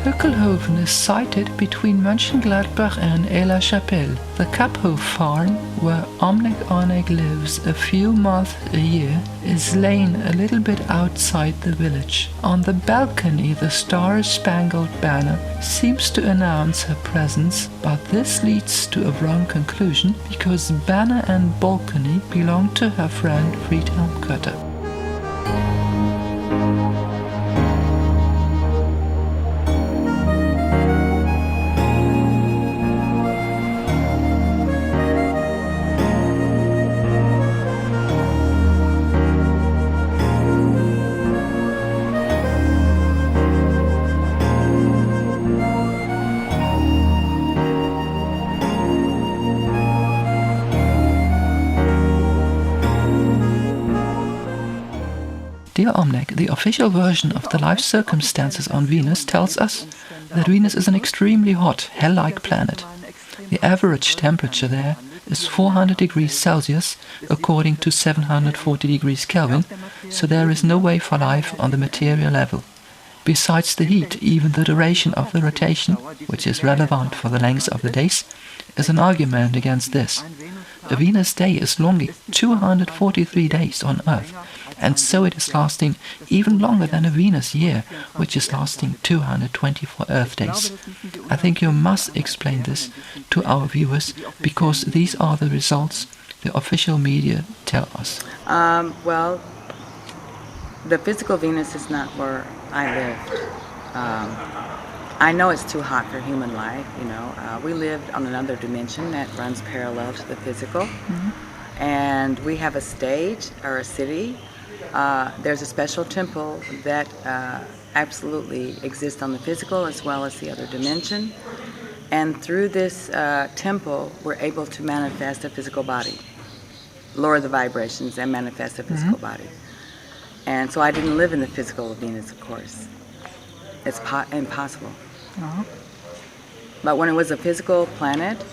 Höckelhoven is sited between Mönchengladbach and Aix-la-Chapelle. The Kaphof farm, where Omnec Onec lives a few months a year, is laid a little bit outside the village. On the balcony, the star-spangled banner seems to announce her presence, but this leads to a wrong conclusion because banner and balcony belong to her friend Friedhelm Kötter. Dear Omnec, the official version of the life circumstances on Venus tells us that Venus is an extremely hot, hell-like planet. The average temperature there is 400 degrees Celsius according to 740 degrees Kelvin, so there is no way for life on the material level. Besides the heat, even the duration of the rotation, which is relevant for the length of the days, is an argument against this. A Venus day is only 243 days on Earth, and so it is lasting even longer than a Venus year, which is lasting 224 Earth days. I think you must explain this to our viewers, because these are the results the official media tell us. Well, the physical Venus is not where I lived. I know it's too hot for human life, we lived on another dimension that runs parallel to the physical. Mm-hmm. And we have a stage, or a city. There's a special temple that absolutely exists on the physical as well as the other dimension. And through this temple, we're able to manifest a physical body, lower the vibrations and manifest a physical body. And so I didn't live in the physical of Venus, of course. It's impossible. Uh-huh. But when it was a physical planet,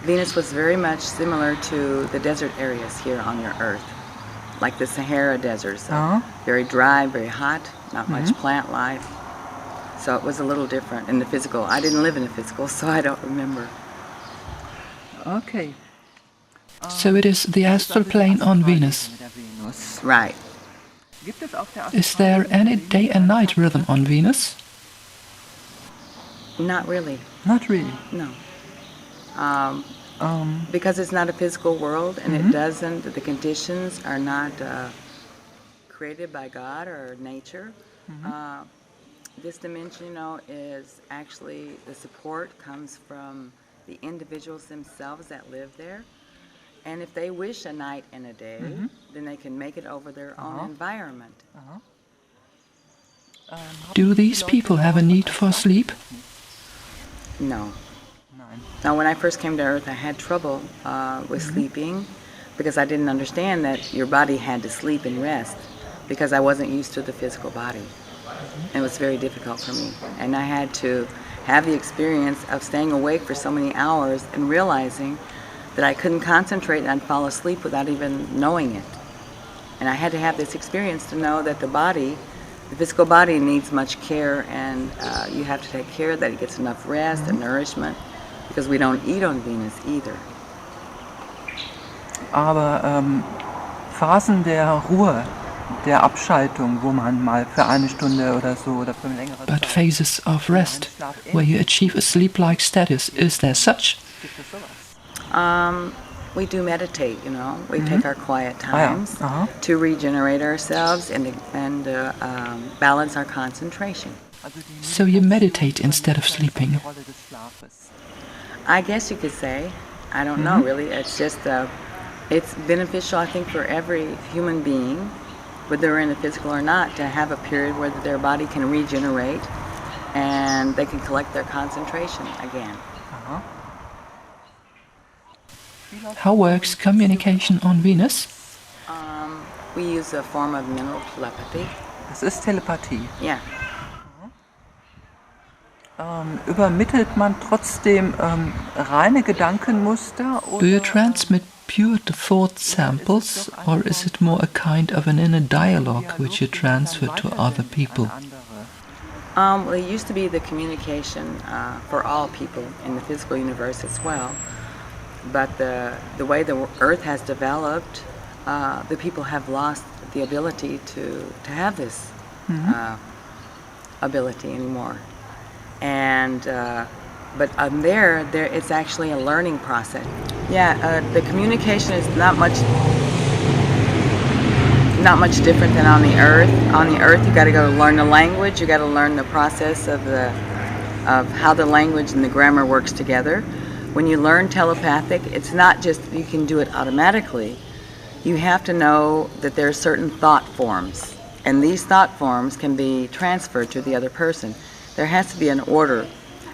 Venus was very much similar to the desert areas here on your Earth, like the Sahara deserts. Very dry, very hot, not much plant life. So it was a little different in the physical. I didn't live in the physical, so I don't remember. Okay. So it is the astral plane on Venus. Right. Is there any day and night rhythm on Venus? Not really. Not really? No. Because it's not a physical world, and the conditions are not created by God or nature. This dimension, is actually, the support comes from the individuals themselves that live there. And if they wish a night and a day, then they can make it over their own environment. Do these people have a need for sleep? No. Now, when I first came to Earth, I had trouble with sleeping because I didn't understand that your body had to sleep and rest because I wasn't used to the physical body. And it was very difficult for me. And I had to have the experience of staying awake for so many hours and realizing that I couldn't concentrate and I'd fall asleep without even knowing it. And I had to have this experience to know that the physical body needs much care, and you have to take care that it gets enough rest and nourishment, because we don't eat on Venus either. Aber Phasen der Ruhe, der Abschaltung, wo man mal für eine Stunde oder so oder für eine längere Zeit... But phases of rest, where you achieve a sleep-like status, is there such? We do meditate, We take our quiet times to regenerate ourselves and balance our concentration. So you meditate instead of sleeping? I guess you could say. I don't know, really. It's just, it's beneficial, I think, for every human being, whether they're in the physical or not, to have a period where their body can regenerate and they can collect their concentration again. How works communication on Venus? We use a form of mental telepathy. Das ist Telepathie. Yeah. Übermittelt man trotzdem reine Gedankenmuster? Do you transmit pure thought samples, or is it more a kind of an inner dialogue which you transfer to other people? Well, it used to be the communication for all people in the physical universe as well. But the way the Earth has developed, the people have lost the ability to have this ability anymore. And but there it's actually a learning process. Yeah, the communication is not much different than on the Earth. On the Earth, you got to go learn the language. You got to learn the process of how the language and the grammar works together. When you learn telepathic, it's not just you can do it automatically. You have to know that there are certain thought forms, and these thought forms can be transferred to the other person. There has to be an order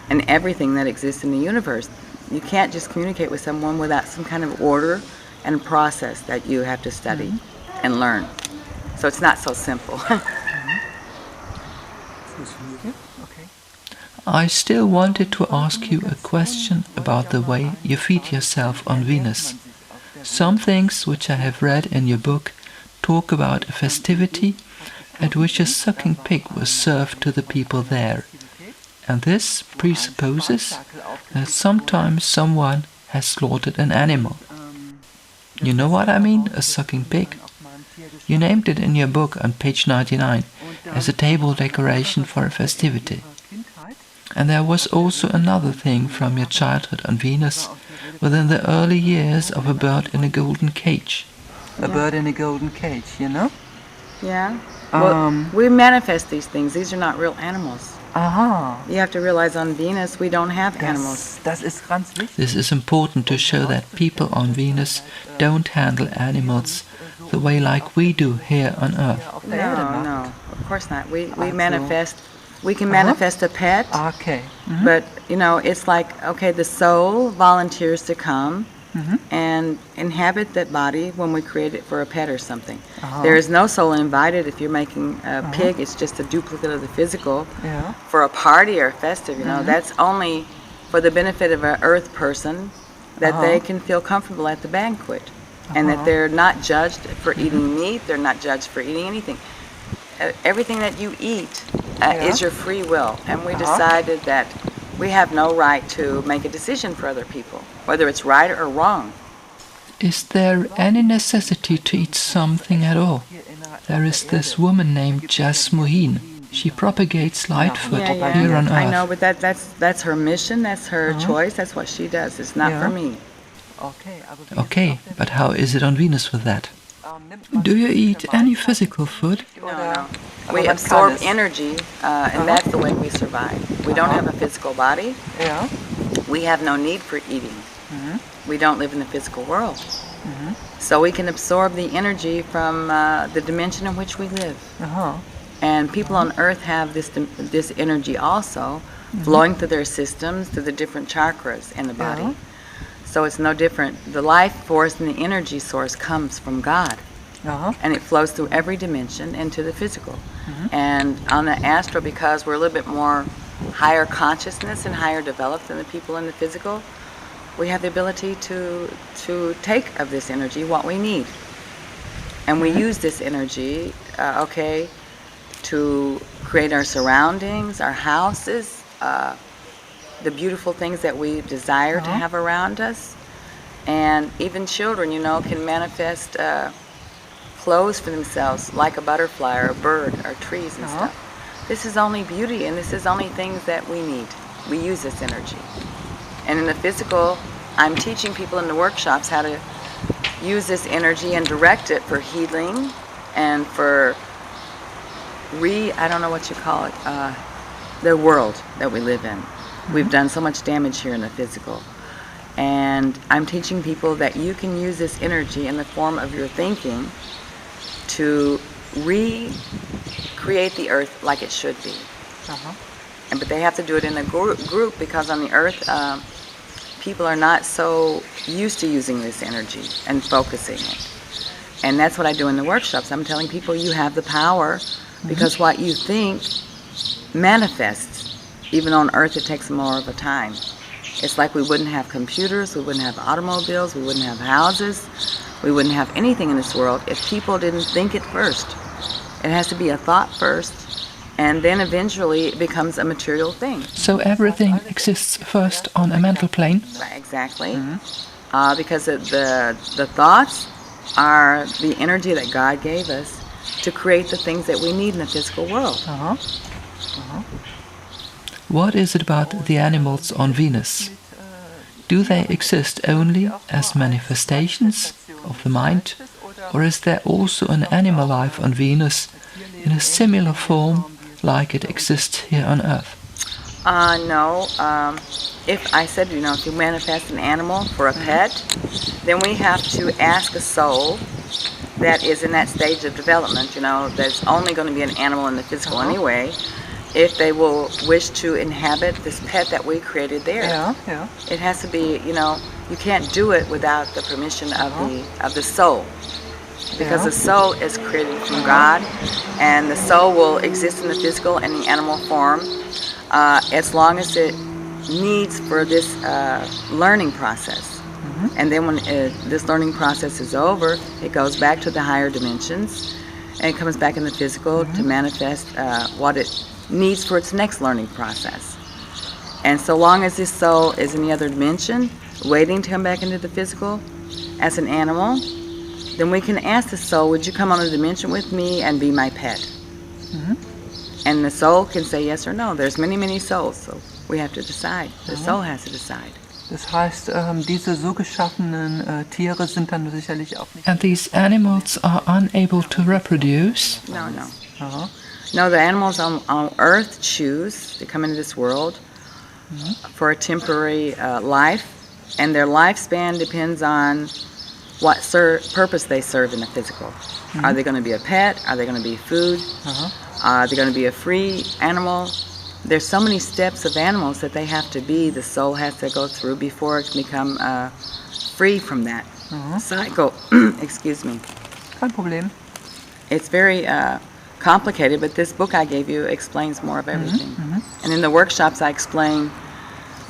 in everything that exists in the universe. You can't just communicate with someone without some kind of order and process that you have to study and learn. So it's not so simple. I still wanted to ask you a question about the way you feed yourself on Venus. Some things which I have read in your book talk about a festivity at which a sucking pig was served to the people there. And this presupposes that sometimes someone has slaughtered an animal. You know what I mean, a sucking pig? You named it in your book on page 99 as a table decoration for a festivity. And there was also another thing from your childhood on Venus, within the early years of a bird in a golden cage. A bird in a golden cage, you know? Yeah. Well, we manifest these things. These are not real animals. Aha. You have to realize on Venus we don't have animals. Das ist ganz wichtig. This is important to show that people on Venus don't handle animals the way like we do here on Earth. No, of course not. We manifest. We can manifest a pet. Okay. But it's like, okay, the soul volunteers to come and inhabit that body when we create it for a pet or something. There is no soul invited if you're making a pig. It's just a duplicate of the physical. For a party or festive, that's only for the benefit of an earth person, that they can feel comfortable at the banquet. And that they're not judged for eating meat, they're not judged for eating anything. Everything that you eat is your free will. And we decided that we have no right to make a decision for other people, whether it's right or wrong. Is there any necessity to eat something at all? There is this woman named Jess Mohin. She propagates Lightfoot here on Earth. I know, but that's her mission, that's her choice, that's what she does. It's not for me. Okay, but how is it on Venus with that? Do you eat any physical food? No. We absorb energy, and that's the way we survive. We don't have a physical body. We have no need for eating. We don't live in the physical world. So we can absorb the energy from the dimension in which we live. And people on Earth have this energy also flowing through their systems, through the different chakras in the body. So it's no different. The life force and the energy source comes from God. And it flows through every dimension into the physical. And on the astral, because we're a little bit more higher consciousness and higher developed than the people in the physical, we have the ability to take of this energy what we need. And we use this energy, to create our surroundings, our houses, the beautiful things that we desire to have around us. And even children, can manifest clothes for themselves, like a butterfly or a bird or trees and stuff. This is only beauty, and this is only things that we need. We use this energy. And in the physical, I'm teaching people in the workshops how to use this energy and direct it for healing and for I don't know what you call it, the world that we live in. We've done so much damage here in the physical. And I'm teaching people that you can use this energy in the form of your thinking to recreate the earth like it should be. But they have to do it in a group because on the earth, people are not so used to using this energy and focusing it. And that's what I do in the workshops. I'm telling people you have the power because what you think manifests. Even on earth, it takes more of a time. It's like we wouldn't have computers, we wouldn't have automobiles, we wouldn't have houses, we wouldn't have anything in this world if people didn't think it first. It has to be a thought first, and then eventually it becomes a material thing. So everything exists first on a mental plane? Right, exactly. Because the thoughts are the energy that God gave us to create the things that we need in the physical world. What is it about the animals on Venus? Do they exist only as manifestations of the mind, or is there also an animal life on Venus in a similar form like it exists here on Earth? No. If I said, if you manifest an animal for a pet, then we have to ask a soul that is in that stage of development, that's only going to be an animal in the physical anyway, if they will wish to inhabit this pet that we created there. Yeah. It has to be, you can't do it without the permission of the soul. Because the soul is created from God, and the soul will exist in the physical and the animal form as long as it needs for this learning process. And then when this learning process is over, it goes back to the higher dimensions, and it comes back in the physical to manifest what it needs for its next learning process. And so long as this soul is in the other dimension, waiting to come back into the physical as an animal, then we can ask the soul, would you come on a dimension with me and be my pet? And the soul can say yes or no. There's many, many souls, so we have to decide. The soul has to decide. Das heißt, diese so geschaffenen Tiere sind dann sicherlich auch nicht... And these animals are unable to reproduce? No. No, the animals on Earth choose to come into this world for a temporary life, and their lifespan depends on what purpose they serve in the physical. Are they going to be a pet? Are they going to be food? Are they going to be a free animal? There's so many steps of animals that they have to be, the soul has to go through before it can become free from that cycle. Excuse me. Kein Problem. It's very complicated, but this book I gave you explains more of everything. And in the workshops I explain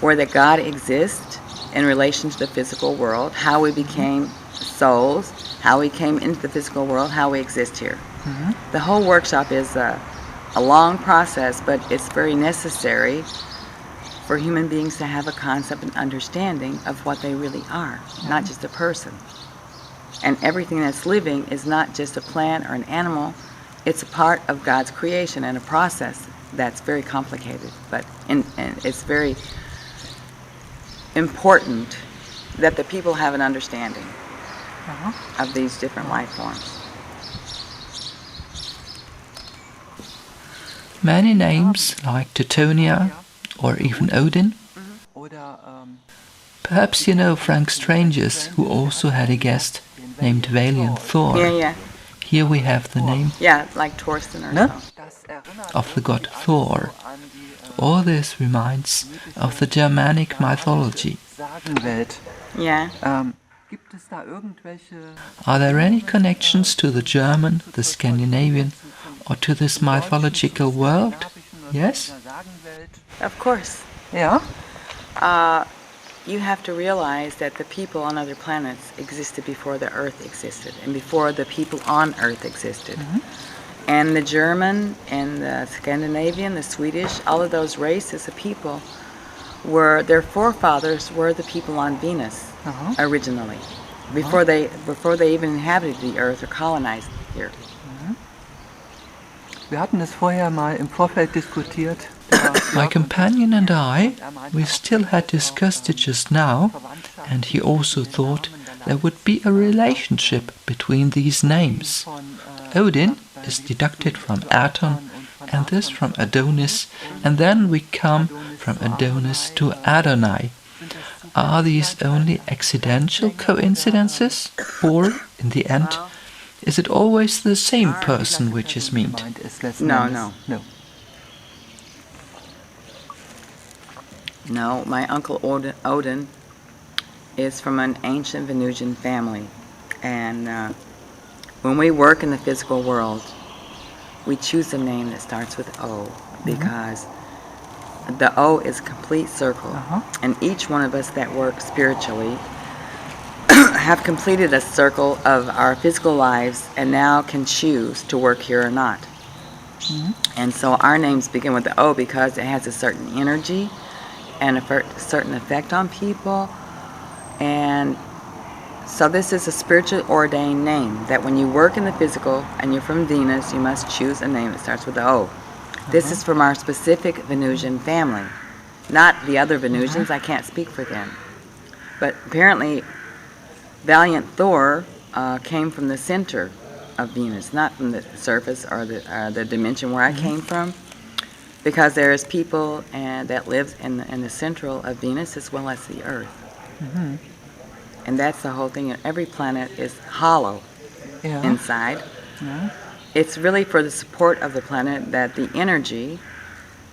where that God exists in relation to the physical world, how we became souls, how we came into the physical world, how we exist here. The whole workshop is a long process, but it's very necessary for human beings to have a concept and understanding of what they really are, not just a person. And everything that's living is not just a plant or an animal, it's a part of God's creation and a process that's very complicated, but and it's very important that the people have an understanding of these different life forms. Many names like Teutonia or even Odin. Perhaps you know Frank Strange's, who also had a guest named Valiant Thor. Yeah. Here we have the name Like Thorsten or so. of the god Thor. All this reminds of the Germanic mythology. Yeah. Are there any connections to the German, the Scandinavian, or to this mythological world? Yes? Of course. Ja. You have to realize that the people on other planets existed before the Earth existed, and before the people on Earth existed. And the German and the Scandinavian, the Swedish, all of those races of people their forefathers were the people on Venus originally, before they even inhabited the Earth or colonized here. Wir hatten es vorher mal im Vorfeld diskutiert. My companion and I, we still had discussed it just now, and he also thought there would be a relationship between these names. Odin is deducted from Aton, and this from Adonis, and then we come from Adonis to Adonai. Are these only accidental coincidences, or, in the end, is it always the same person which is meant? No. No, my uncle Odin is from an ancient Venusian family, and when we work in the physical world, we choose a name that starts with O, because the O is a complete circle, and each one of us that work spiritually have completed a circle of our physical lives and now can choose to work here or not. And so our names begin with the O because it has a certain energy and a certain effect on people. And so this is a spiritually ordained name that when you work in the physical and you're from Venus, you must choose a name that starts with the O. This is from our specific Venusian family, not the other Venusians. I can't speak for them. But apparently, Valiant Thor came from the center of Venus, not from the surface or the dimension where I came from, because there's people that live in the central of Venus as well as the Earth. And that's the whole thing. Every planet is hollow inside. It's really for the support of the planet that the energy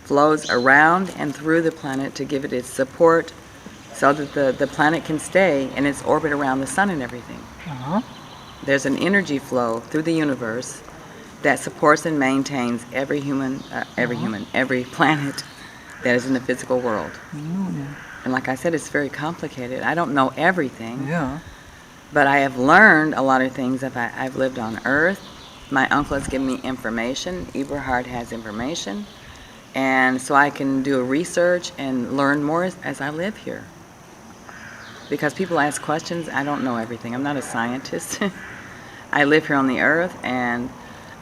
flows around and through the planet to give it its support so that the planet can stay in its orbit around the sun and everything. There's an energy flow through the universe that supports and maintains every planet that is in the physical world. And like I said, it's very complicated. I don't know everything, but I have learned a lot of things. I've lived on Earth. My uncle has given me information. Eberhard has information. And so I can do a research and learn more as I live here. Because people ask questions, I don't know everything. I'm not a scientist. I live here on the Earth, and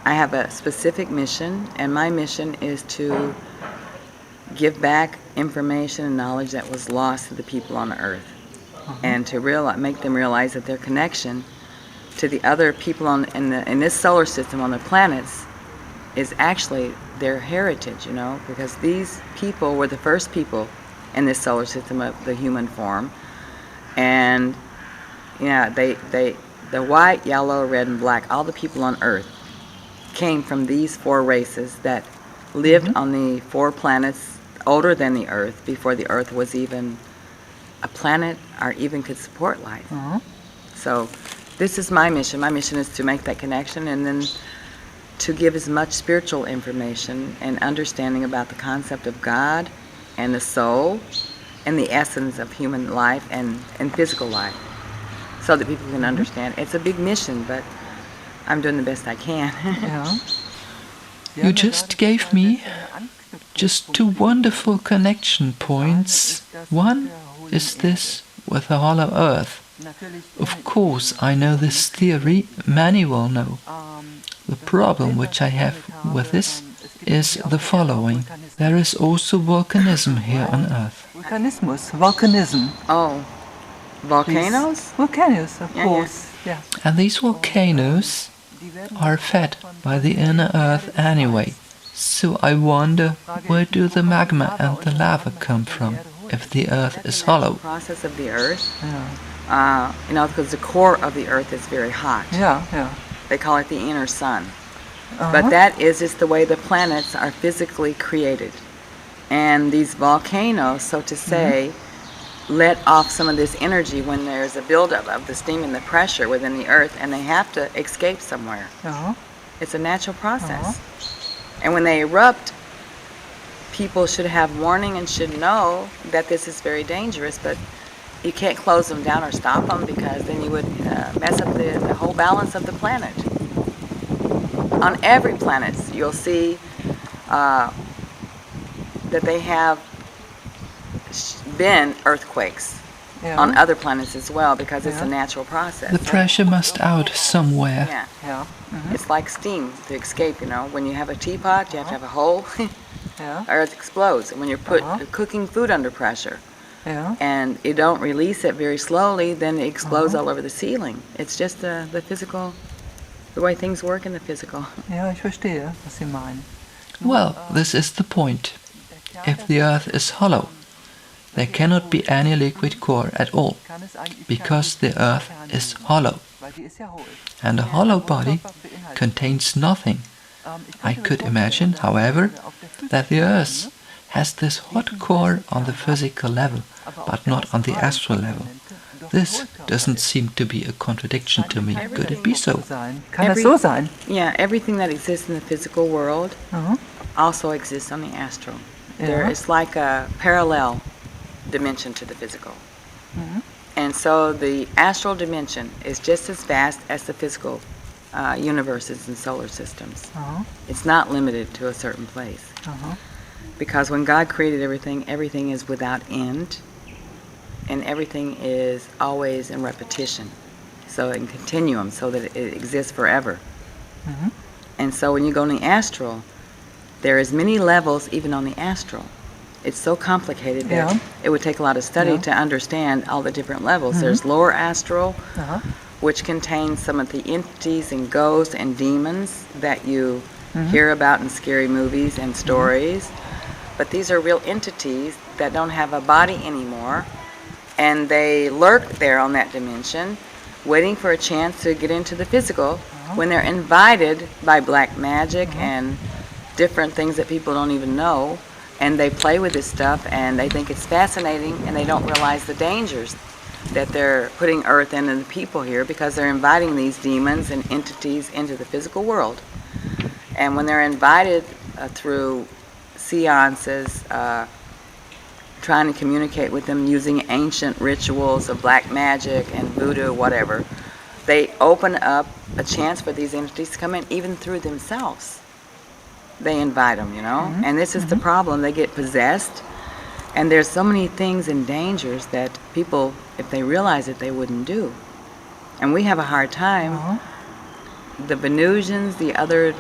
I have a specific mission, and my mission is to give back information and knowledge that was lost to the people on the Earth, and to make them realize that their connection to the other people in this solar system on the planets is actually their heritage, because these people were the first people in this solar system of the human form, and the white, yellow, red, and black, all the people on Earth came from these four races that lived on the four planets older than the Earth, before the Earth was even a planet or even could support life. So this is my mission. My mission is to make that connection and then to give as much spiritual information and understanding about the concept of God and the soul and the essence of human life and physical life, so that people can understand. It's a big mission, but I'm doing the best I can. You just gave me just two wonderful connection points. One is this with the hollow earth. Of course, I know this theory, many will know. The problem which I have with this is the following. There is also volcanism here on Earth. Volcanism. Oh, volcanoes? Volcanoes, of course. Yeah. And these volcanoes are fed by the inner Earth anyway. So I wonder, where do the magma and the lava come from if the Earth is hollow? The process of the Earth, because the core of the Earth is very hot. They call it the inner sun. But that is just the way the planets are physically created. And these volcanoes, so to say, let off some of this energy when there's a buildup of the steam and the pressure within the Earth, and they have to escape somewhere. It's a natural process. And when they erupt, people should have warning and should know that this is very dangerous, but you can't close them down or stop them, because then you would mess up the whole balance of the planet. On every planet, you'll see that they have been earthquakes on other planets as well, because it's a natural process. The pressure must out somewhere. It's like steam to escape, When you have a teapot, you have to have a hole, or it explodes. And when you're cooking food under pressure, and you don't release it very slowly, then it explodes all over the ceiling. It's just the physical, the way things work in the physical. Ich verstehe, was Sie meinen. Well, this is the point. If the Earth is hollow, there cannot be any liquid core at all, because the Earth is hollow. And a hollow body contains nothing. I could imagine, however, that the Earth has this hot core on the physical level, but not on the astral level. This doesn't seem to be a contradiction to me. Could it be so? Kann das so sein? Yeah, everything that exists in the physical world also exists on the astral. There is like a parallel dimension to the physical. And so the astral dimension is just as vast as the physical universes and solar systems. Aha. It's not limited to a certain place. Aha. Because when God created everything, everything is without end, and everything is always in repetition, so in continuum, so that it exists forever. Mhm. And so when you go in the astral, there is many levels even on the astral. It's so complicated that Yeah. it would take a lot of study Yeah. to understand all the different levels. There's lower astral, Aha. which contains some of the entities and ghosts and demons that you Mhm. hear about in scary movies and stories. But these are real entities that don't have a body anymore, and they lurk there on that dimension, waiting for a chance to get into the physical when they're invited by black magic and different things that people don't even know, and they play with this stuff and they think it's fascinating, and they don't realize the dangers that they're putting Earth and the people here, because they're inviting these demons and entities into the physical world. And when they're invited through seances, trying to communicate with them using ancient rituals of black magic and voodoo, whatever, they open up a chance for these entities to come in, even through themselves. They invite them, you know? And this is the problem. They get possessed, and there's so many things and dangers that people, if they realize it, they wouldn't do. And we have a hard time. The Venusians, the other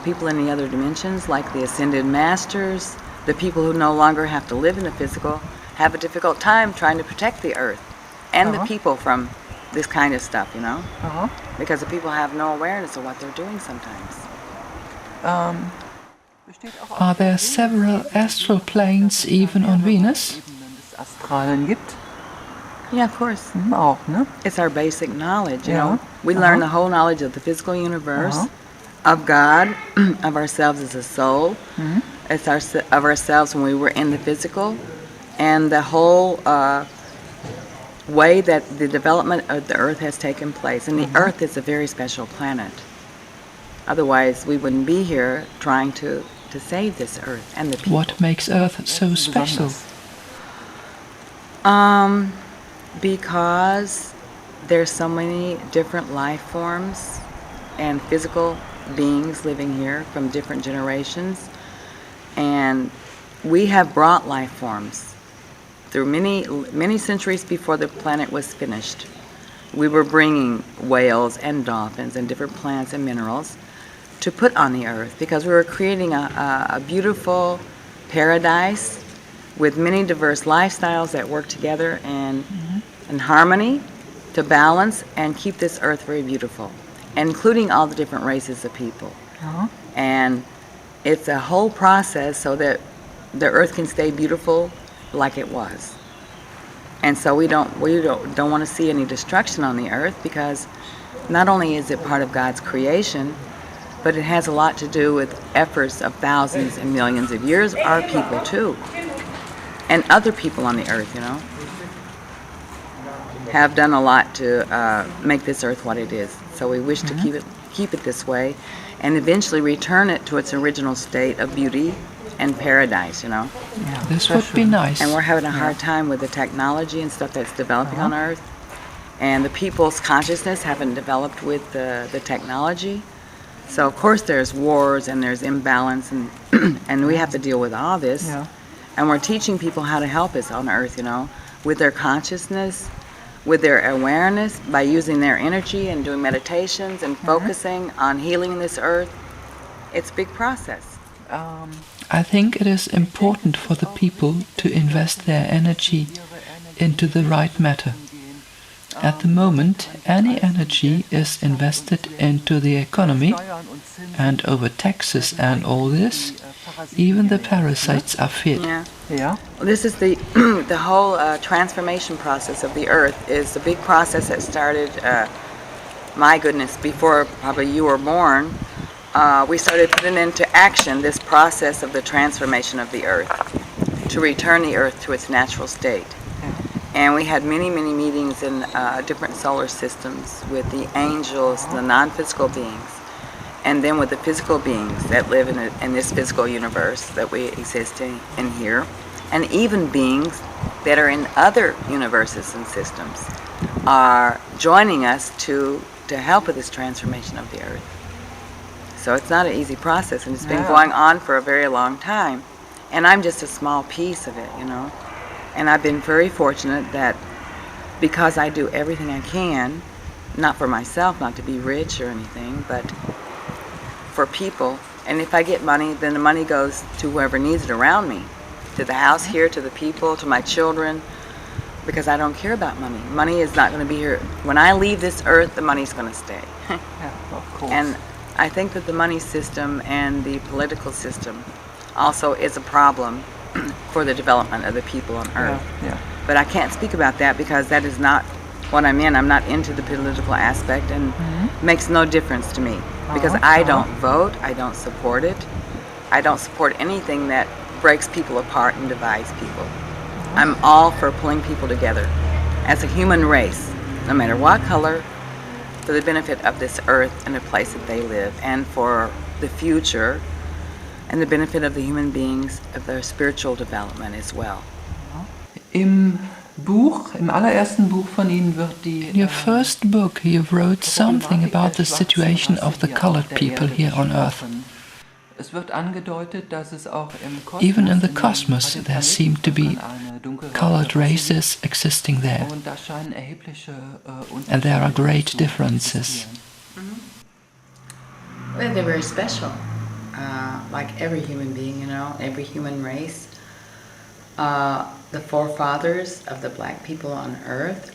people in the other dimensions, like the Ascended Masters, the people who no longer have to live in the physical, have a difficult time trying to protect the Earth and the people from this kind of stuff, you know? Aha. Because the people have no awareness of what they're doing sometimes. Besteht auch Are there several astral planes even on Venus? Ebenen des Astralen gibt? Yeah, of course. Auch, ne? It's our basic knowledge, you Yeah. know? We learn the whole knowledge of the physical universe, of God, of ourselves as a soul. It's of ourselves when we were in the physical, and the whole way that the development of the Earth has taken place. And the Earth is a very special planet. Otherwise, we wouldn't be here trying to save this Earth and the people. What makes Earth so special? Because there's so many different life forms and physical beings living here from different generations, and we have brought life forms through many centuries before the planet was finished. We were bringing whales and dolphins and different plants and minerals to put on the Earth, because we were creating a beautiful paradise with many diverse lifestyles that work together in harmony to balance and keep this Earth very beautiful, including all the different races of people. And it's a whole process so that the Earth can stay beautiful like it was. And so we don't want to see any destruction on the Earth, because not only is it part of God's creation, but it has a lot to do with efforts of thousands and millions of years, our people too, and other people on the Earth, you know, have done a lot to make this Earth what it is. So we wish to keep it this way, and eventually return it to its original state of beauty and paradise, you know. This would be nice. And we're having a hard time with the technology and stuff that's developing on Earth, and the people's consciousness haven't developed with the technology. So of course there's wars and there's imbalance, and and we have to deal with all this. Yeah. And we're teaching people how to help us on Earth, you know, with their consciousness, with their awareness, by using their energy and doing meditations and focusing on healing this Earth. It's a big process. I think it is important for the people to invest their energy into the right matter. At the moment, any energy is invested into the economy, and over taxes and all this, even the parasites are fed. Yeah. Ja. This is the the whole transformation process of the Earth is a big process that started, my goodness, before probably you were born. We started putting into action this process of the transformation of the Earth to return the Earth to its natural state. And we had many meetings in different solar systems with the angels, the non-physical beings, and then with the physical beings that live in this physical universe that we exist in here, and even beings that are in other universes and systems are joining us to to help with this transformation of the earth. So it's not an easy process, and it's been Yeah. going on for a very long time. And I'm just a small piece of it, you know. And I've been very fortunate that because I do everything I can, not for myself, not to be rich or anything, but for people. And if I get money, then the money goes to whoever needs it around me, to the house here, to the people, to my children, because I don't care about money. Money is not going to be here. When I leave this earth, the money's going to stay. Yeah, of course. And I think that the money system and the political system also is a problem for the development of the people on earth. Yeah. But I can't speak about that because that is not what I'm in. I'm not into the political aspect, and it makes no difference to me because I don't vote. I don't support it. I don't support anything that breaks people apart and divides people. I'm all for pulling people together as a human race, no matter what color, for the benefit of this earth and the place that they live, and for the future and the benefit of the human beings, of their spiritual development as well. Im allerersten Buch von Ihnen wird In your first book, you wrote something about the situation of the colored people here on Earth. Es wird angedeutet, dass es auch im Kosmos, Even in the cosmos, there seem to be colored races existing there, und da scheinen erhebliche and there are great differences. Well, they're very special, like every human being, you know, every human race. The forefathers of the black people on earth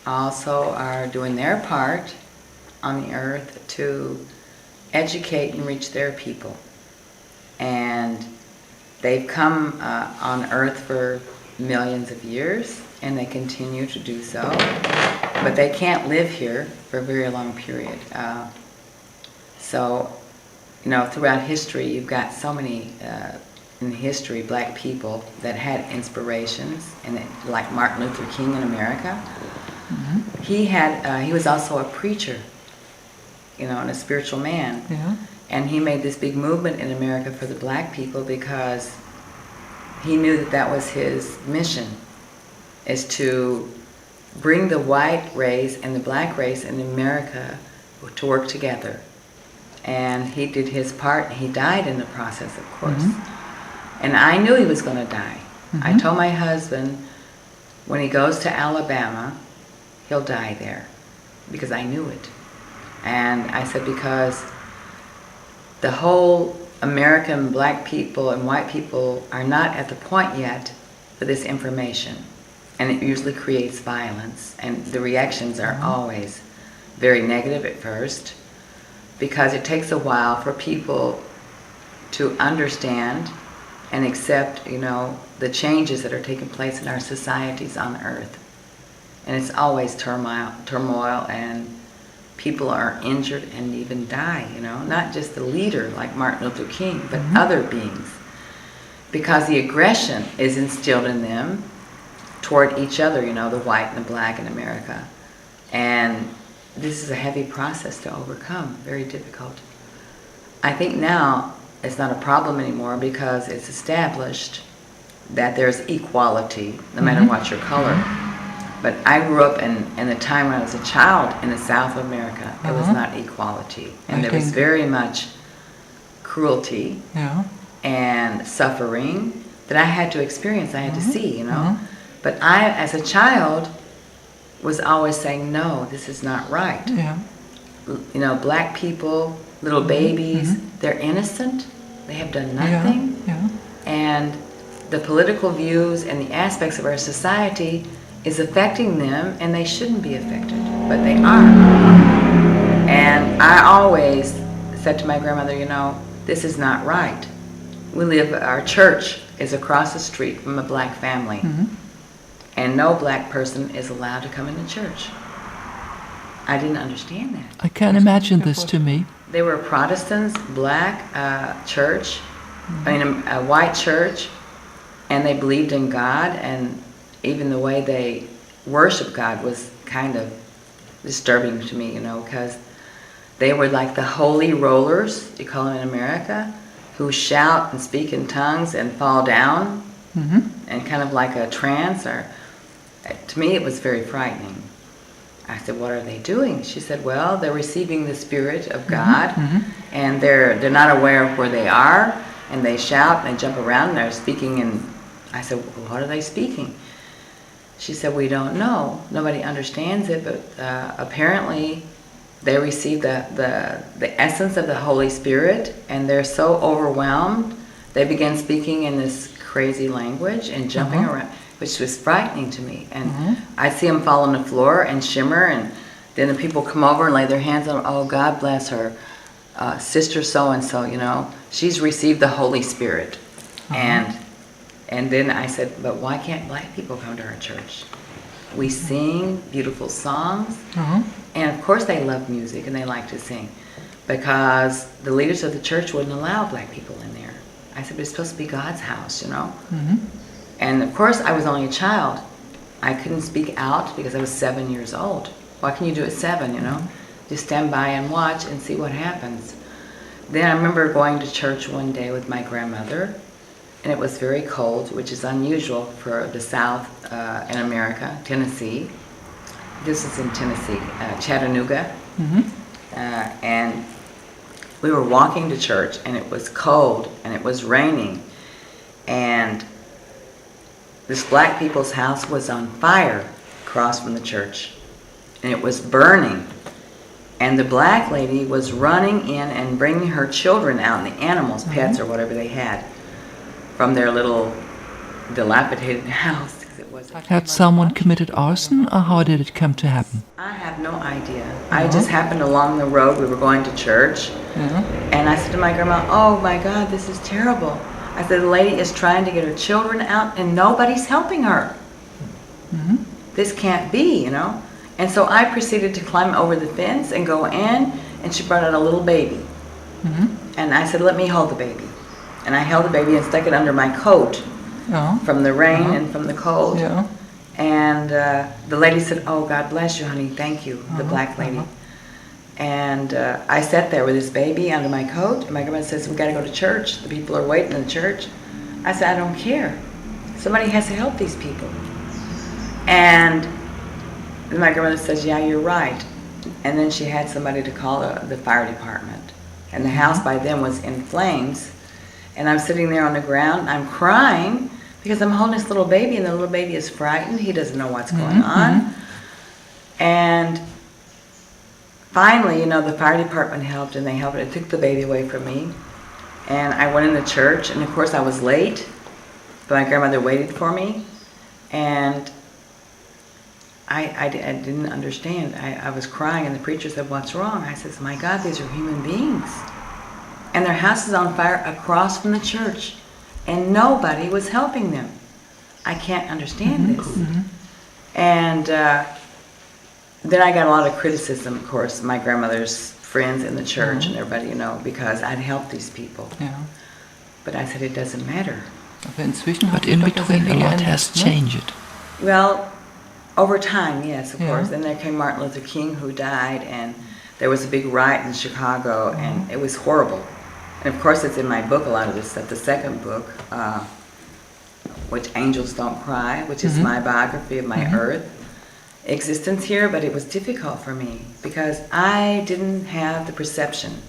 also are doing their part on the earth to educate and reach their people. And they've come on earth for millions of years, and they continue to do so. But they can't live here for a very long period. So, you know, throughout history, you've got so many, in history, black people that had inspirations, and like Martin Luther King in America. He was also a preacher, you know, and a spiritual man. Yeah. And he made this big movement in America for the black people because he knew that that was his mission, is to bring the white race and the black race in America to work together. And he did his part, and he died in the process, of course. And I knew he was going to die. I told my husband, when he goes to Alabama, he'll die there, because I knew it. And I said, because the whole American black people and white people are not at the point yet for this information. And it usually creates violence. And the reactions are always very negative at first, because it takes a while for people to understand and accept, you know, the changes that are taking place in our societies on earth. And it's always turmoil, and people are injured and even die, you know, not just the leader like Martin Luther King, but other beings, because the aggression is instilled in them toward each other, you know, the white and the black in America. And this is a heavy process to overcome, very difficult. I think now it's not a problem anymore because it's established that there's equality no matter what your color. But I grew up in the time when I was a child in the South of America. It was not equality. And there was very much cruelty and suffering that I had to experience, I had to see, you know. But I, as a child, was always saying, no, this is not right. You know, black people, little babies, they're innocent. They have done nothing. And the political views and the aspects of our society is affecting them, and they shouldn't be affected, but they are. And I always said to my grandmother, you know, this is not right. Our church is across the street from a black family, and no black person is allowed to come into church. I didn't understand that. I can imagine this to me. They were Protestants, black church, a white church, and they believed in God, and even the way they worship God was kind of disturbing to me, you know, because they were like the holy rollers, you call them in America, who shout and speak in tongues and fall down, and kind of like a trance. Or to me, it was very frightening. I said, what are they doing? She said, well, they're receiving the Spirit of God, and they're not aware of where they are, and they shout and they jump around and they're speaking. And I said, well, what are they speaking? She said, we don't know. Nobody understands it, but apparently they receive the essence of the Holy Spirit, and they're so overwhelmed, they begin speaking in this crazy language and jumping around, which was frightening to me. And I see them fall on the floor and shimmer, and then the people come over and lay their hands on them. Oh, God bless her, sister so-and-so, you know, she's received the Holy Spirit. And then I said, but why can't black people come to our church? We sing beautiful songs, and of course they love music and they like to sing, because the leaders of the church wouldn't allow black people in there. I said, but it's supposed to be God's house, you know? And of course I was only a child. I couldn't speak out because I was 7 years old. What can you do at 7, you know? Just stand by and watch and see what happens. Then I remember going to church one day with my grandmother, and it was very cold, which is unusual for the South in America, Tennessee. This is in Tennessee, Chattanooga. And we were walking to church, and it was cold, and it was raining, and this black people's house was on fire across from the church, and it was burning. And the black lady was running in and bringing her children out, and the animals, pets or whatever they had, from their little dilapidated house. Had someone committed arson, or how did it come to happen? I have no idea. I just happened along the road. We were going to church, and I said to my grandma, oh my God, this is terrible. I said, the lady is trying to get her children out and nobody's helping her. This can't be, you know. And so I proceeded to climb over the fence and go in, and she brought out a little baby. And I said, let me hold the baby. And I held the baby and stuck it under my coat from the rain and from the cold. And the lady said, oh, God bless you, honey, thank you, the black lady. And I sat there with this baby under my coat, and my grandma says, we got to go to church. The people are waiting in the church. I said, I don't care. Somebody has to help these people. And my grandmother says, yeah, you're right. And then she had somebody to call the fire department. And the house by then was in flames. And I'm sitting there on the ground, I'm crying, because I'm holding this little baby, and the little baby is frightened. He doesn't know what's going on. And finally, you know, the fire department helped, and they helped. It took the baby away from me. And I went into church, and of course I was late, but my grandmother waited for me. And I didn't understand. I was crying, and the preacher said, what's wrong? I said, my God, these are human beings. And their house is on fire across from the church, and nobody was helping them. I can't understand this. And then I got a lot of criticism, of course, my grandmother's friends in the church and everybody, you know, because I'd helped these people. But I said, it doesn't matter. But in between, a lot has changed. Well, over time, yes, of course. Then there came Martin Luther King, who died, and there was a big riot in Chicago, and it was horrible. And of course, it's in my book, a lot of this stuff. The second book, which Angels Don't Cry, which is my biography of my earth existence here, but it was difficult for me because I didn't have the perception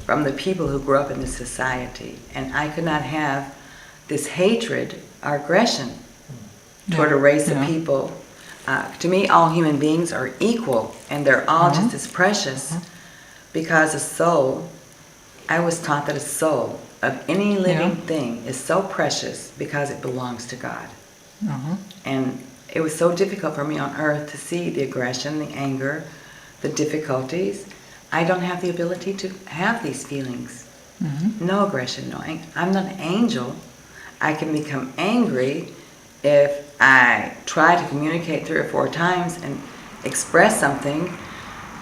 from the people who grew up in this society, and I could not have this hatred or aggression toward a race of people. To me, all human beings are equal, and they're all just as precious, because a soul, I was taught that a soul of any living thing is so precious because it belongs to God. And it was so difficult for me on earth to see the aggression, the anger, the difficulties. I don't have the ability to have these feelings. No aggression, no anger. I'm not an angel. I can become angry if I try to communicate 3 or 4 times and express something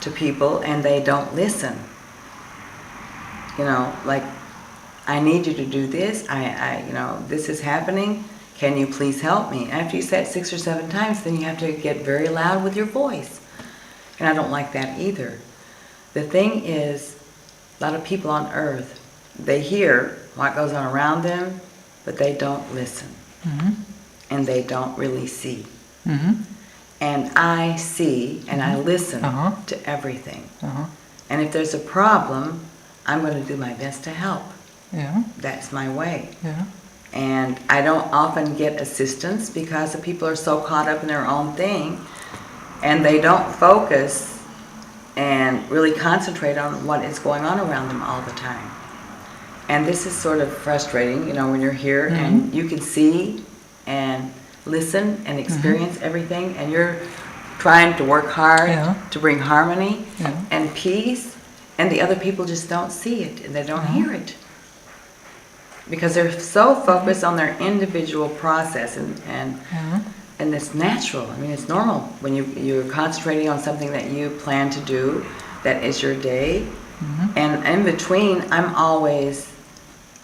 to people and they don't listen. You know, like, I need you to do this. You know, this is happening. Can you please help me? After you say it 6 or 7 times, then you have to get very loud with your voice. And I don't like that either. The thing is, a lot of people on earth, they hear what goes on around them, but they don't listen. And they don't really see. and I see and I listen to everything. And if there's a problem, I'm going to do my best to help. Ja. That's my way. Ja. And I don't often get assistance because the people are so caught up in their own thing and they don't focus and really concentrate on what is going on around them all the time. And this is sort of frustrating, you know, when you're here and you can see and listen and experience everything, and you're trying to work hard to bring harmony and peace, and the other people just don't see it and they don't hear it. Because they're so focused on their individual process, and it's natural. I mean, it's normal when you're concentrating on something that you plan to do, that is your day. And in between, I'm always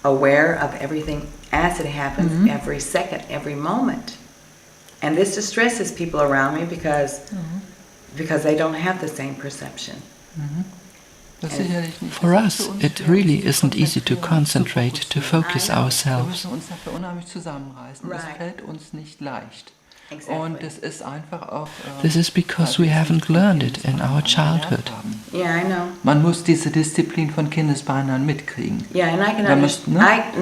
aware of everything as it happens, every second, every moment. And this distresses people around me because they don't have the same perception. For us, it really isn't easy to concentrate, to focus ourselves. Wir müssen uns dafür unheimlich zusammenreißen. Das Right. fällt uns nicht leicht. Exactly. Und es ist einfach auch... This is because we haven't learned it in our childhood. Yeah, I know. Man muss diese Disziplin von Kindesbeinen an mitkriegen. Yeah, and I can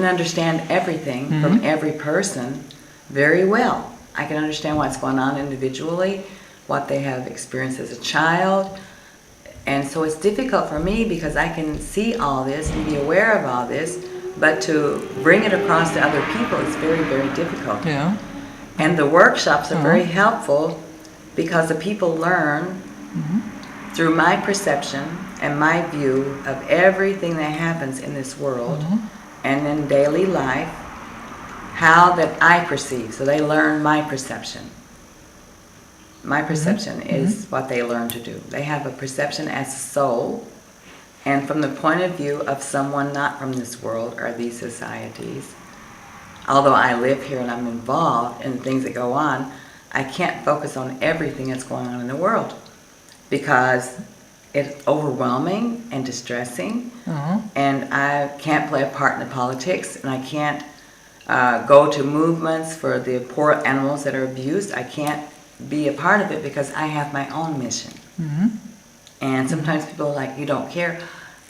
understand everything from every person very well. I can understand what's going on individually, what they have experienced as a child. And so it's difficult for me because I can see all this and be aware of all this, but to bring it across to other people is very, very difficult. Ja. And the workshops are very helpful because the people learn through my perception and my view of everything that happens in this world and in daily life, how that I perceive. So they learn my perception. My perception is what they learn to do. They have a perception as a soul, and from the point of view of someone not from this world or these societies. Although I live here and I'm involved in things that go on, I can't focus on everything that's going on in the world because it's overwhelming and distressing, and I can't play a part in the politics, and I can't go to movements for the poor animals that are abused. I can't be a part of it because I have my own mission. And sometimes people are like, you don't care.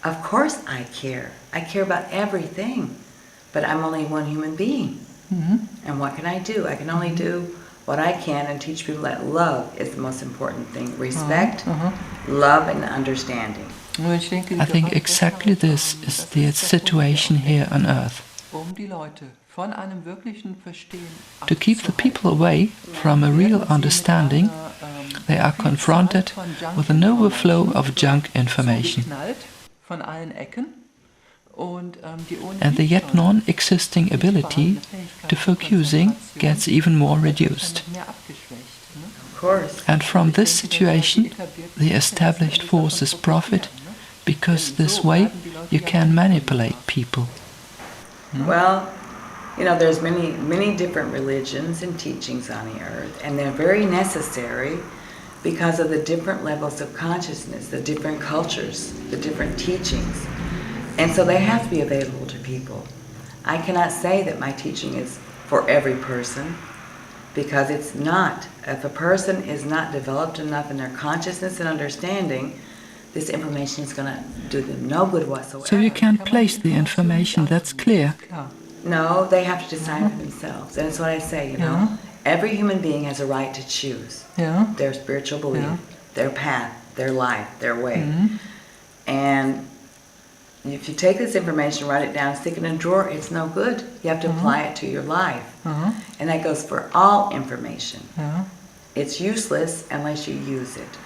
Of course I care. I care about everything. But I'm only one human being. And what can I do? I can only do what I can and teach people that love is the most important thing. Respect, love, and understanding. I think exactly this is the situation here on Earth. To keep the people away from a real understanding, they are confronted with an overflow of junk information. And the yet non-existing ability to focusing gets even more reduced. Of course. And from this situation, the established forces profit, because this way you can manipulate people. Well, you know, there's many different religions and teachings on the earth, and they're very necessary because of the different levels of consciousness, the different cultures, the different teachings. And so they have to be available to people. I cannot say that my teaching is for every person, because it's not. If a person is not developed enough in their consciousness and understanding, this information is going to do them no good whatsoever. So you can't place the information, that's clear. No, they have to decide for themselves. And that's what I say, you know. Every human being has a right to choose their spiritual belief, their path, their life, their way. And if you take this information, write it down, stick it in a drawer, it's no good. You have to apply it to your life. And that goes for all information. It's useless unless you use it.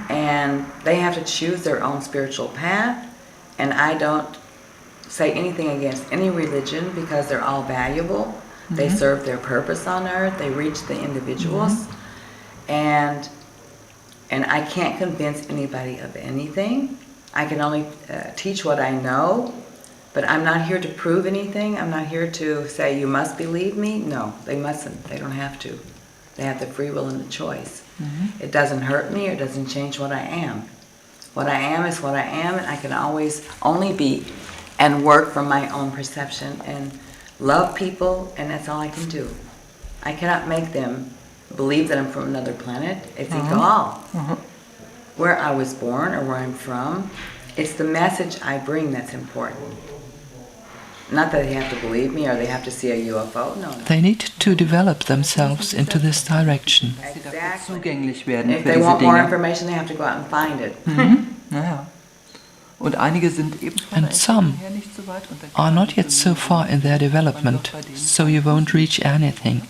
And they have to choose their own spiritual path. And I don't say anything against any religion because they're all valuable. They serve their purpose on earth. They reach the individuals. And I can't convince anybody of anything. I can only teach what I know, but I'm not here to prove anything. I'm not here to say, you must believe me. No, they mustn't. They don't have to. They have the free will and the choice. It doesn't hurt me or doesn't change what I am. What I am is what I am, and I can always only be and work from my own perception and love people, and that's all I can do. I cannot make them believe that I'm from another planet, it's egal. Where I was born or where I'm from, it's the message I bring that's important. Not that they have to believe me or they have to see a UFO, no. They need to develop themselves into this direction. Exactly. Zugänglich werden If für they diese want more Dinge. information, they have to go out and find it. Naja. Und einige sind eben von And der some Entwicklung her nicht so weit. Und dann are not yet so far in their development, so you won't reach anything.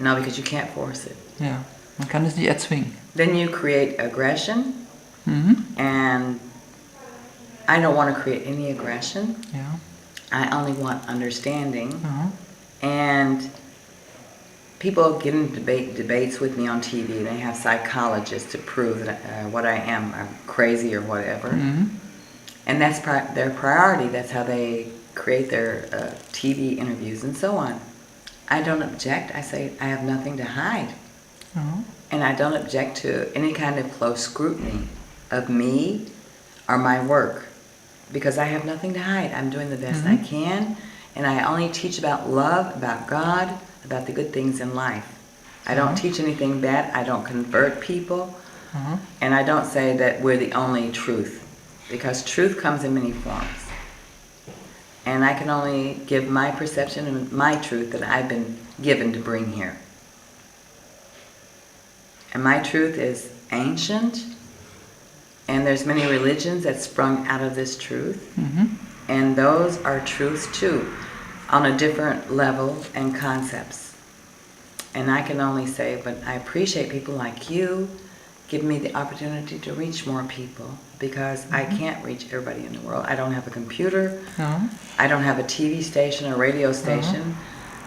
No, because you can't force it. Ja, man kann es nicht erzwingen. Then you create aggression, and I don't want to create any aggression. Ja. I only want understanding. And people get in debates with me on TV, and they have psychologists to prove that what I am, I'm crazy or whatever. And that's their priority. That's how they create their TV interviews and so on. I don't object. I say I have nothing to hide. And I don't object to any kind of close scrutiny of me or my work, because I have nothing to hide. I'm doing the best I can, and I only teach about love, about God, about the good things in life. I don't teach anything bad. I don't convert people, and I don't say that we're the only truth, because truth comes in many forms. And I can only give my perception and my truth that I've been given to bring here. And my truth is ancient, and there's many religions that sprung out of this truth, and those are truths too, on a different level and concepts. And I can only say, but I appreciate people like you give me the opportunity to reach more people, because I can't reach everybody in the world. I don't have a computer, I don't have a TV station or radio station,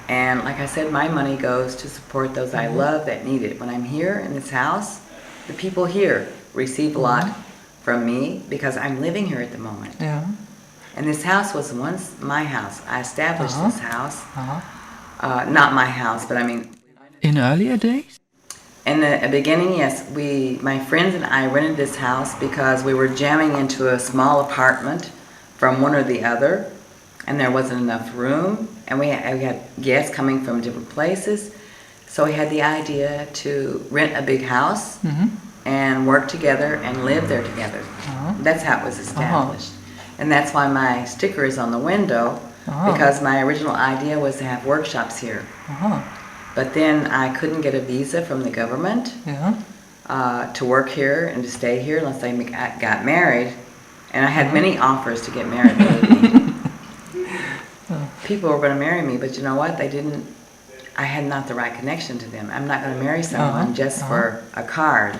and like I said, my money goes to support those I love that need it. When I'm here in this house, the people here receive a lot from me because I'm living here at the moment. Ja. And this house was once my house. I established this house. Not my house, but I mean, In earlier days? in the beginning, yes, my friends and I rented this house because we were jamming into a small apartment from one or the other, and there wasn't enough room, and we had guests coming from different places, so we had the idea to rent a big house and work together and live there together. That's how it was established. And that's why my sticker is on the window, because my original idea was to have workshops here. But then I couldn't get a visa from the government to work here and to stay here unless I got married. And I had many offers to get married. People were going to marry me, but you know what? They didn't. I had not the right connection to them. I'm not going to marry someone just for a card,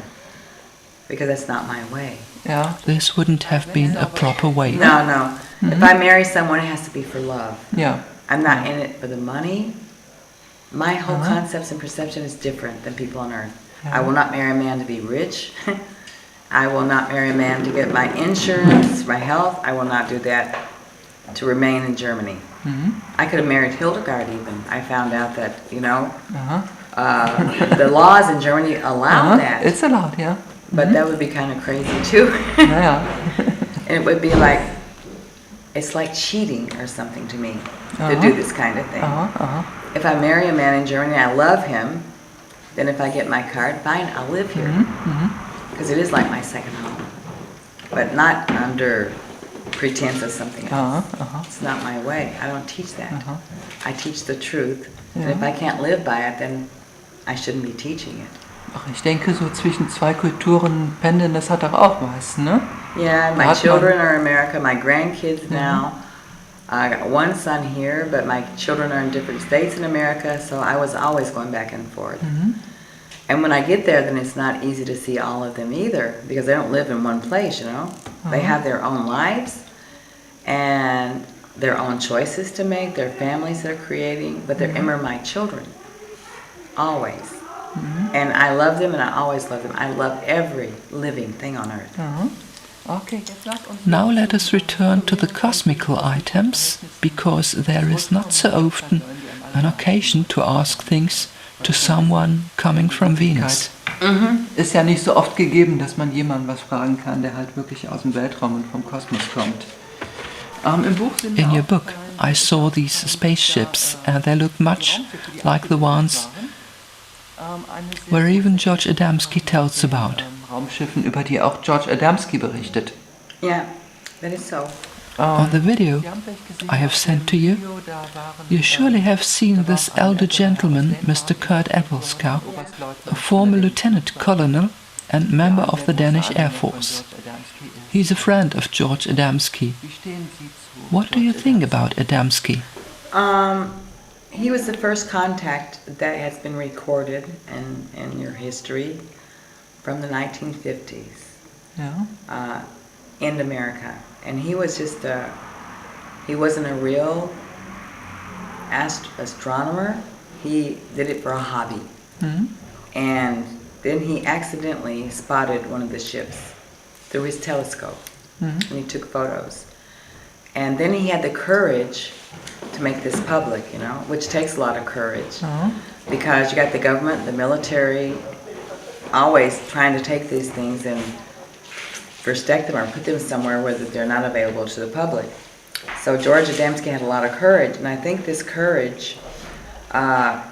because that's not my way. Ja. This wouldn't have been a proper way. No. If I marry someone, it has to be for love. Ja. I'm not in it for the money. My whole concepts and perception is different than people on earth. I will not marry a man to be rich. I will not marry a man to get my insurance, my health. I will not do that to remain in Germany. I could have married Hildegard even. I found out that, the laws in Germany allow that. It's allowed, ja. But that would be kind of crazy too. Naja. And it would be like, it's like cheating or something to me to do this kind of thing. If I marry a man in Germany, I love him, then if I get my card, fine, I'll live here. Because it is like my second home. But not under pretense of something else. It's not my way. I don't teach that. I teach the truth. And if I can't live by it, then I shouldn't be teaching it. Ach, ich denke, so zwischen zwei Kulturen pendeln, das hat doch auch was, ne? Yeah, my children are in America, my grandkids now. I got one son here, but my children are in different states in America, so I was always going back and forth. And when I get there, then it's not easy to see all of them either, because they don't live in one place, They have their own lives and their own choices to make, their families they're creating, but they're my children, always. And I love them, and I always love them. I love every living thing on earth. Okay. Now let us return to the cosmical items, because there is not so often an occasion to ask things to someone coming from Venus. Ist ja nicht so oft gegeben, dass man jemanden was fragen kann, der halt wirklich aus dem Weltraum und vom Kosmos kommt. Im Buch sind In your book, I saw these spaceships, and they look much like the ones where even George Adamski tells about. Raumschiffen, über die auch George Adamski berichtet. Yeah, that is so. On the video I have sent to you, you surely have seen this elder gentleman, Mr. Kurt Appelskau, a former lieutenant colonel and member of the Danish Air Force. He's a friend of George Adamski. What do you think about Adamski? He was the first contact that has been recorded in your history from the 1950s in America. And he was just he wasn't a real astronomer. He did it for a hobby. And then he accidentally spotted one of the ships through his telescope. And he took photos. And then he had the courage to make this public, you know, which takes a lot of courage. Because you got the government, the military, always trying to take these things and protect them or put them somewhere where they're not available to the public. So George Adamski had a lot of courage, and I think this courage, my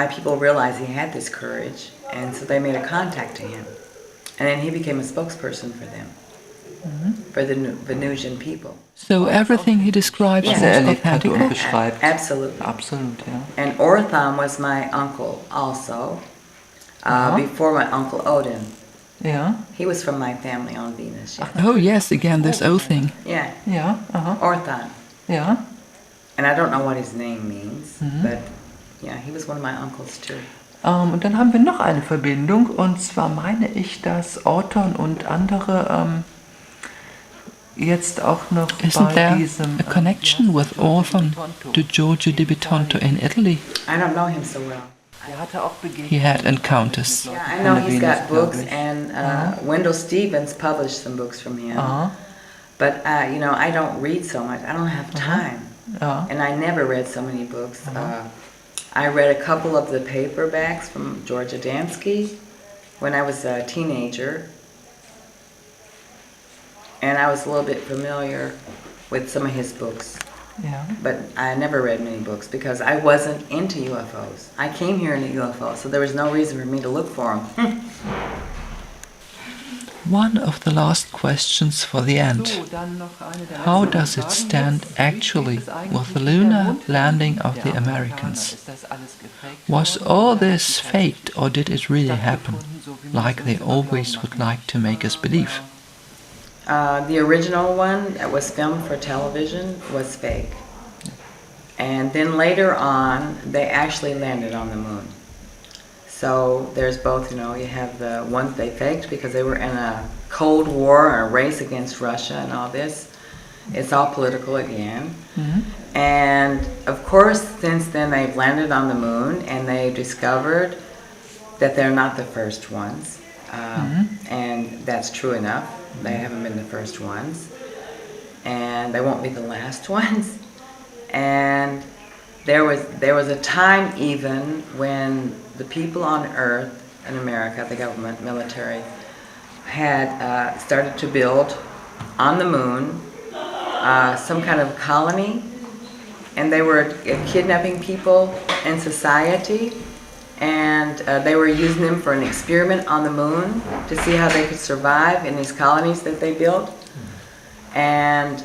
people realized he had this courage, and so they made a contact to him. And then he became a spokesperson for them, for the Venusian people. So everything he describes Was is erlebt hat und authentic? beschreibt. Absolutely. Absolut, ja. And Orthon was my uncle also, before my uncle Odin. Ja. He was from my family on Venus. Yeah. Oh yes, again this O thing. Yeah. Ja, aha. Orthon. Ja. And I don't know what his name means, but yeah, he was one of my uncles too. Und dann haben wir noch eine Verbindung, und zwar meine ich, dass Orton und andere jetzt auch noch Isn't bei there diesem... a connection with Orthon to Giorgio di Bitonto in Italy? I don't know him so well. Er hatte auch He had encounters. Yeah, I know he's got books, and Wendell Stevens published some books from him. But you know, I don't read so much. I don't have time, and I never read so many books. I read a couple of the paperbacks from George Adamski when I was a teenager, and I was a little bit familiar with some of his books. Ja. But I never read many books because I wasn't into UFOs. I came here in a UFO, so there was no reason for me to look for them. One of the last questions for the end. How does it stand actually with the lunar landing of the Americans? Was all this faked, or did it really happen, like they always would like to make us believe? The original one that was filmed for television was fake. And then later on, they actually landed on the moon. So there's both, you know, you have the ones they faked because they were in a Cold War or a race against Russia and all this. It's all political again. And of course, since then they've landed on the moon and they discovered that they're not the first ones. And that's true enough. They haven't been the first ones, and they won't be the last ones. And there was a time even when the people on Earth in America, the government, military, had started to build on the moon some kind of colony, and they were kidnapping people in society. And they were using them for an experiment on the moon to see how they could survive in these colonies that they built. And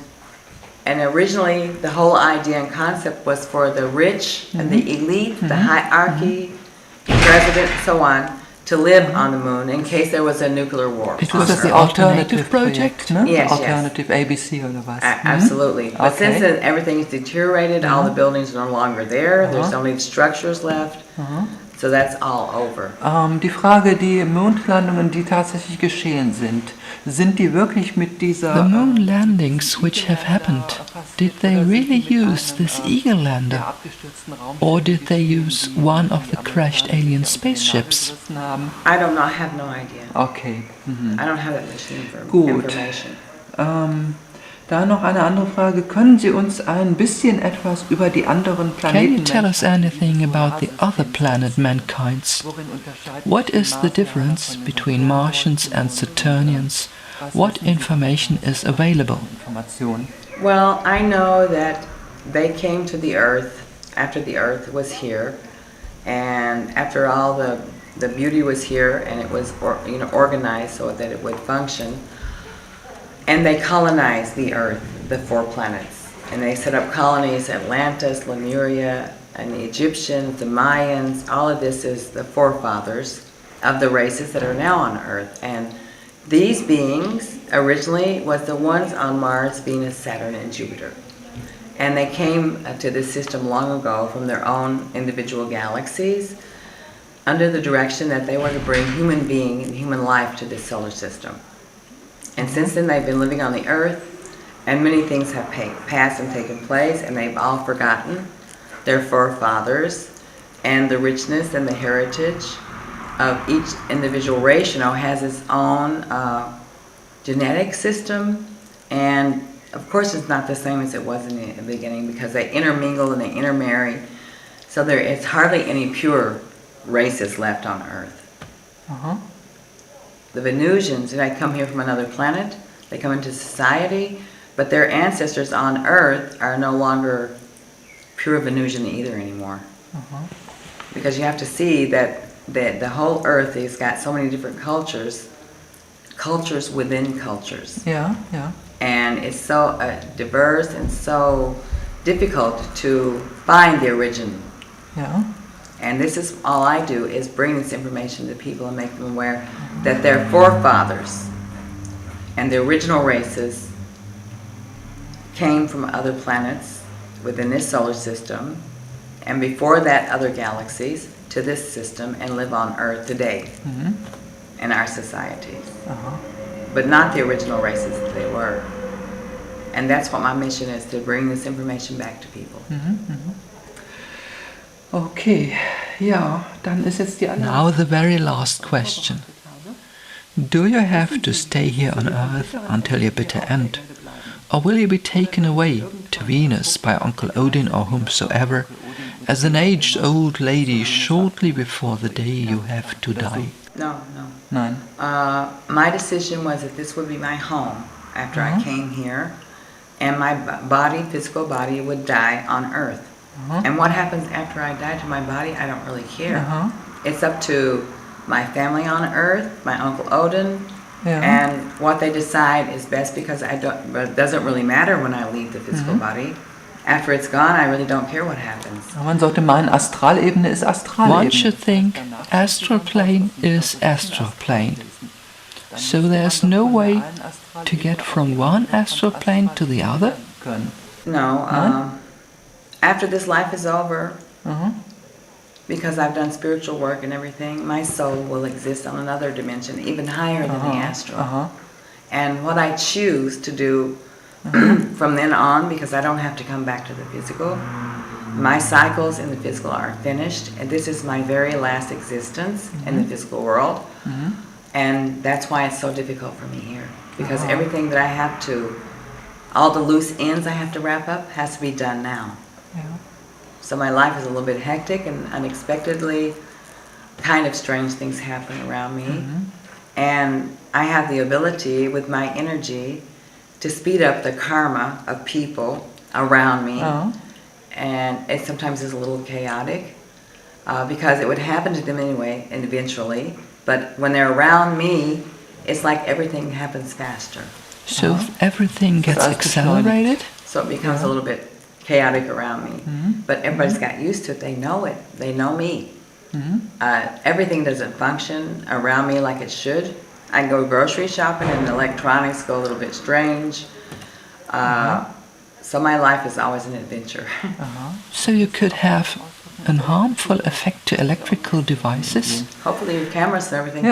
originally the whole idea and concept was for the rich and the elite, the hierarchy, the president, and so on, to live on the moon in case there was a nuclear war. It was the alternative project, ne? Yes, Alternative ABC oder was? Absolutely. But Okay. since then, everything is deteriorated, all the buildings are no longer there, there's only structures left, so that's all over. Die Frage, die Mondlandungen, die tatsächlich geschehen sind die wirklich mit dieser... The moon landings which have happened, did they really use this Eagle lander? Or did they use one of the crashed alien spaceships? I don't know, I have no idea. Okay. I don't have that much Gut. information. Da noch eine andere Frage. Können Sie uns ein bisschen etwas über die anderen Can Planeten... you tell us anything about the other planet mankind's? What is the difference between Martians and Saturnians? What information is available? Well, I know that they came to the Earth after the Earth was here, And after all the beauty was here and it was organized so that it would function, and they colonized the Earth, the 4 planets. And they set up colonies, Atlantis, Lemuria, and the Egyptians, the Mayans. All of this is the forefathers of the races that are now on Earth. And these beings originally was the ones on Mars, Venus, Saturn, and Jupiter. And they came to this system long ago from their own individual galaxies under the direction that they were to bring human being and human life to this solar system. And since then they've been living on the Earth, and many things have passed and taken place, and they've all forgotten their forefathers and the richness and the heritage of each individual race. Has its own genetic system, and of course it's not the same as it was in the beginning, because they intermingle and they intermarry, so there is hardly any pure races left on Earth. The Venusians, they come here from another planet, they come into society, but their ancestors on Earth are no longer pure Venusian either anymore. Because you have to see that the whole Earth has got so many different cultures within cultures. Ja, ja. And it's so diverse and so difficult to find the origin. Ja. And this is all I do, is bring this information to people and make them aware that their forefathers and the original races came from other planets within this solar system, and before that other galaxies, to this system, and live on Earth today in our societies. But not the original races that they were. And that's what my mission is, to bring this information back to people. Okay, ja, dann ist jetzt die Now the very last question. Do you have to stay here on Earth until your bitter end? Or will you be taken away to Venus by Uncle Odin or whomsoever, as an aged old lady shortly before the day you have to die? No. Nein. My decision was that this would be my home after I came here, and my physical body would die on Earth. And what happens after I die to my body, I don't really care. It's up to my family on Earth, my Uncle Odin, and what they decide is best, because it doesn't really matter when I leave the physical body. After it's gone, I really don't care what happens. Man sollte meinen, Astralebene ist Astralebene. One should think astral plane is astral plane. So there's no way to get from one astral plane to the other? No. After this life is over, because I've done spiritual work and everything, my soul will exist on another dimension, even higher than the astral. And what I choose to do from then on, because I don't have to come back to the physical, my cycles in the physical are finished, and this is my very last existence in the physical world. And that's why it's so difficult for me here, because everything that I have to, all the loose ends I have to wrap up, has to be done now. So my life is a little bit hectic, and unexpectedly kind of strange things happen around me. And I have the ability with my energy to speed up the karma of people around me. And it sometimes is a little chaotic, because it would happen to them anyway and eventually, but when they're around me, it's like everything happens faster. So everything gets accelerated? So it becomes a little bit chaotic around me. But everybody's got used to it. They know it. They know me. Everything doesn't function around me like it should. I can go grocery shopping and electronics go a little bit strange. So my life is always an adventure. So you could have a harmful effect to electrical devices? Hopefully your cameras and everything.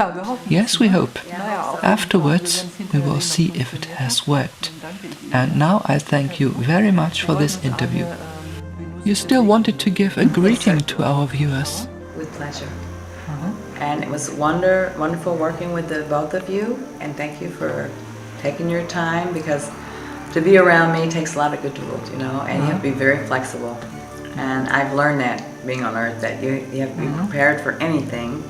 Yes, we hope. Afterwards, we will see if it has worked. And now I thank you very much for this interview. You still wanted to give a greeting to our viewers. With pleasure. And it was wonderful working with the both of you, and thank you for taking your time, because to be around me takes a lot of good tools, and you have to be very flexible. And I've learned that being on Earth, that you have to be prepared for anything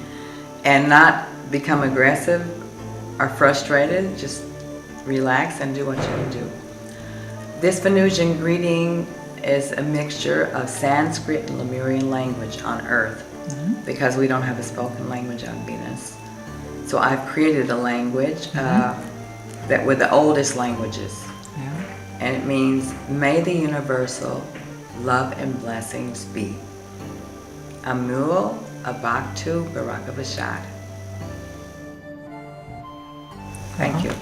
and not become aggressive or frustrated. Just relax and do what you can do. This Venusian greeting is a mixture of Sanskrit and Lemurian language on Earth. because we don't have a spoken language on Venus. So I've created a language that were the oldest languages. Ja. And it means, may the universal love and blessings be. Amul Abaktu Barakavashad. Thank you.